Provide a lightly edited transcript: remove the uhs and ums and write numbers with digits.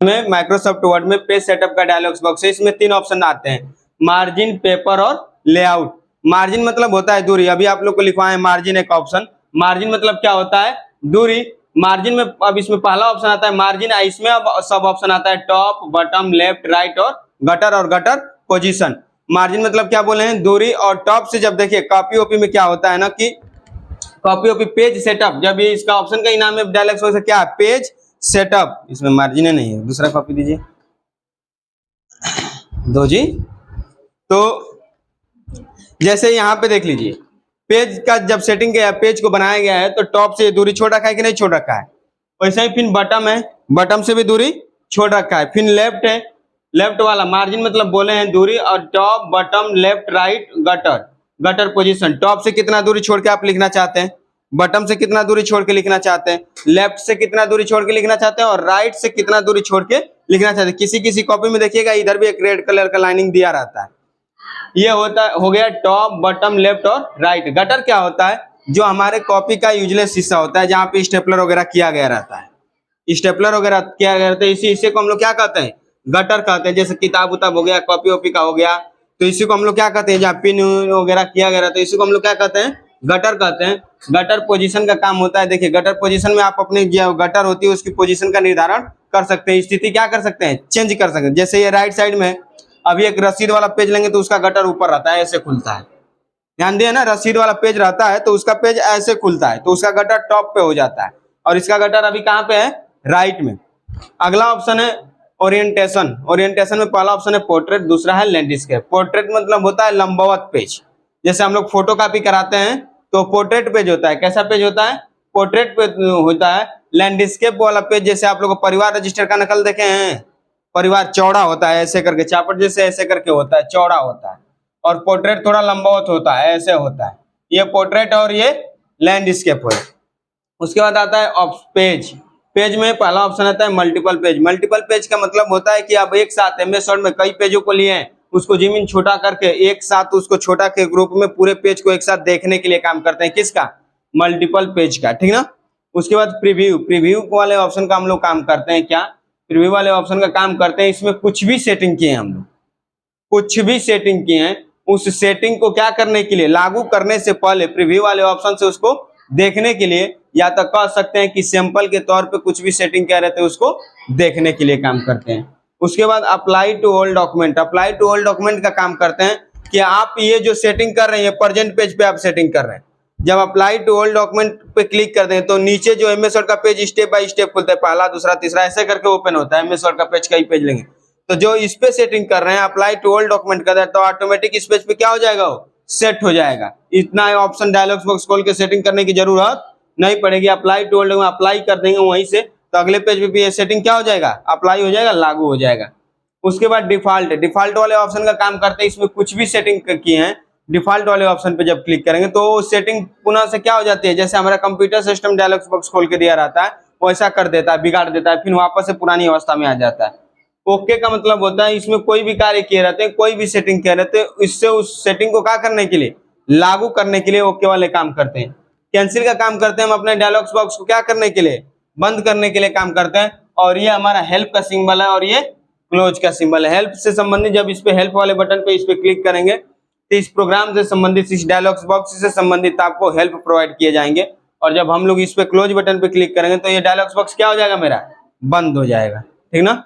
में Microsoft word में page setup का डायलॉग्स बॉक्स है। इसमें 3 ऑप्शन आते हैं, मार्जिन, पेपर और लेआउट। मार्जिन मतलब होता है दूरी, अभी आप लोग को लिखवाए मार्जिन एक ऑप्शन। मार्जिन मतलब क्या होता है, दूरी। मार्जिन में अब इसमें पहला ऑप्शन आता है मार्जिन, इसमें अब सब ऑप्शन आता है टॉप, बॉटम, लेफ्ट, राइट और गटर पोजीशन। मार्जिन मतलब क्या बोले हैं, दूरी। और टॉप से जब देखिए कॉपी ओपी में क्या होता है ना कि कॉपी ओपी पेज सेटअप, जब ये इसका ऑप्शन का ही नाम है डायलॉग्स बॉक्स क्या है, पेज सेटअप। इसमें मार्जिन नहीं है, दूसरा कॉपी दीजिए दो जी। तो जैसे यहाँ पे देख लीजिए, पेज का जब सेटिंग किया, पेज को बनाया गया है तो टॉप से दूरी छोड़ रखा है कि नहीं छोड़ रखा है। वैसे ही फिर बटम है, बटम से भी दूरी छोड़ रखा है। फिर लेफ्ट है, लेफ्ट वाला मार्जिन मतलब बोले हैं दूरी। और top, bottom, left, right, gutter position. Top से कितना दूरी छोड़ के आप लिखना चाहते हैं, बटम से कितना दूरी छोड़ के लिखना चाहते हैं, लेफ्ट से कितना दूरी छोड़ के लिखना चाहते हैं और राइट से कितना दूरी छोड़ के लिखना चाहते हैं। किसी किसी कॉपी में देखिएगा इधर भी एक रेड कलर का लाइनिंग दिया रहता है। ये हो गया टॉप, बटम, लेफ्ट और राइट। गटर क्या होता है, जो हमारे कॉपी का यूजलेस हिस्सा होता है, जहाँ पे स्टेपलर वगैरह किया गया रहता है, स्टेपलर वगैरह किया गया रहता है, इसी हिस्से को हम लोग क्या कहते हैं, गटर कहते हैं। जैसे किताब उताब हो गया, कॉपी ओपी का हो गया, तो इसी को हम लोग क्या कहते हैं, जहाँ पिन वगैरह किया गया रहता है, इसी को हम लोग क्या कहते हैं, गटर कहते हैं। गटर पोजीशन का काम होता है। देखिए गटर पोजीशन में आप अपने जो गटर होती है उसकी पोजीशन का निर्धारण कर सकते हैं, स्थिति क्या कर सकते हैं, चेंज कर सकते हैं। जैसे ये राइट साइड में अभी एक रसीद वाला पेज लेंगे तो उसका गटर ऊपर रहता है, ऐसे खुलता है। ध्यान दिए ना, रसीद वाला पेज रहता है तो उसका पेज ऐसे खुलता है, तो उसका गटर टॉप पे हो जाता है और इसका गटर अभी कहाँ पे है, राइट में। अगला ऑप्शन है ओरिएंटेशन। ओरिएंटेशन में पहला ऑप्शन है पोर्ट्रेट, दूसरा है लैंडस्केप। पोर्ट्रेट मतलब होता है लंबवत पेज। जैसे हम लोग फोटो कॉपी कराते हैं तो पोर्ट्रेट पेज होता है। कैसा पेज होता है, पोर्ट्रेट पेज होता है। लैंडस्केप वाला पेज जैसे आप लोग परिवार रजिस्टर का नकल देखे हैं, परिवार चौड़ा होता है ऐसे करके, चापट जैसे ऐसे करके होता है, चौड़ा होता है। और पोर्ट्रेट थोड़ा लंबवत होता है, ऐसे होता है। ये पोर्ट्रेट और ये लैंडस्केप है। उसके बाद आता है पेज। पेज में पहला ऑप्शन आता है मल्टीपल पेज। मल्टीपल पेज का मतलब होता है कि आप एक साथ एमएस वर्ड में कई पेजों को लिए हैं, उसको जिम इन छोटा करके एक साथ उसको छोटा के ग्रुप में पूरे पेज को एक साथ देखने के लिए काम करते हैं। किसका, मल्टीपल पेज का, ठीक ना। उसके बाद प्रीव्यू। प्रीव्यू वाले ऑप्शन का हम लोग काम करते हैं क्या, प्रीव्यू वाले ऑप्शन का काम करते हैं, इसमें कुछ भी सेटिंग किए हैं हम लोग, कुछ भी सेटिंग किए हैं, उस सेटिंग को क्या करने के लिए, लागू करने से पहले प्रीव्यू वाले ऑप्शन से उसको देखने के लिए, या तो कह सकते हैं कि सैंपल के तौर पे कुछ भी सेटिंग कह रहे थे उसको देखने के लिए काम करते हैं। उसके बाद apply to all document. Apply to all document का काम करते हैं कि आप ये जो सेटिंग कर रहे हैं प्रेजेंट पेज पे आप सेटिंग कर रहे हैं, जब अप्लाई टू ऑल डॉक्यूमेंट पे क्लिक कर दें तो नीचे जो एमएस वर्ड का पेज स्टेप बाय स्टेप खुलता है, पहला, दूसरा, तीसरा ऐसे करके ओपन होता है। एमएस वर्ड का पेज कई पेज लेंगे तो जो इस पे सेटिंग कर रहे हैं अप्लाई टू ऑल डॉक्यूमेंट कर रहे हैं तो ऑटोमेटिक इस पेज पे क्या हो जाएगा, वो सेट हो जाएगा। इतना ऑप्शन डायलॉग्स बॉक्स खोल के सेटिंग करने की जरूरत नहीं पड़ेगी। अप्लाई टू ऑल अप्लाई कर देंगे वहीं से तो अगले पेज पे भी ये सेटिंग क्या हो जाएगा, अप्लाई हो जाएगा, लागू हो जाएगा। उसके बाद डिफॉल्ट। डिफॉल्ट वाले ऑप्शन का काम करते हैं, इसमें कुछ भी सेटिंग किए हैं, डिफॉल्ट वाले ऑप्शन पे जब क्लिक करेंगे तो सेटिंग पुनः से क्या हो जाती है, जैसे हमारा कंप्यूटर सिस्टम डायलॉग्स बॉक्स खोल के दिया रहता है वैसा कर देता है, बिगाड़ देता है, फिर वापस से पुरानी अवस्था में आ जाता है। ओके का मतलब होता है इसमें कोई भी कार्य किए रहते हैं, कोई भी सेटिंग किए रहते हैं, इससे उस सेटिंग को क्या करने के लिए, लागू करने के लिए ओके वाले काम करते हैं। कैंसिल का काम करते हैं हम अपने डायलॉग्स बॉक्स को क्या करने के लिए, बंद करने के लिए काम करते हैं। और ये हमारा हेल्प का सिंबल है और ये क्लोज का सिंबल है। हेल्प से संबंधित जब इस पे हेल्प वाले बटन पे इस पे क्लिक करेंगे तो इस प्रोग्राम से संबंधित, इस डायलॉग्स बॉक्स से संबंधित आपको हेल्प प्रोवाइड किए जाएंगे। और जब हम लोग इस पे क्लोज बटन पे क्लिक करेंगे तो ये डायलॉग्स बॉक्स क्या हो जाएगा, मेरा बंद हो जाएगा, ठीक ना।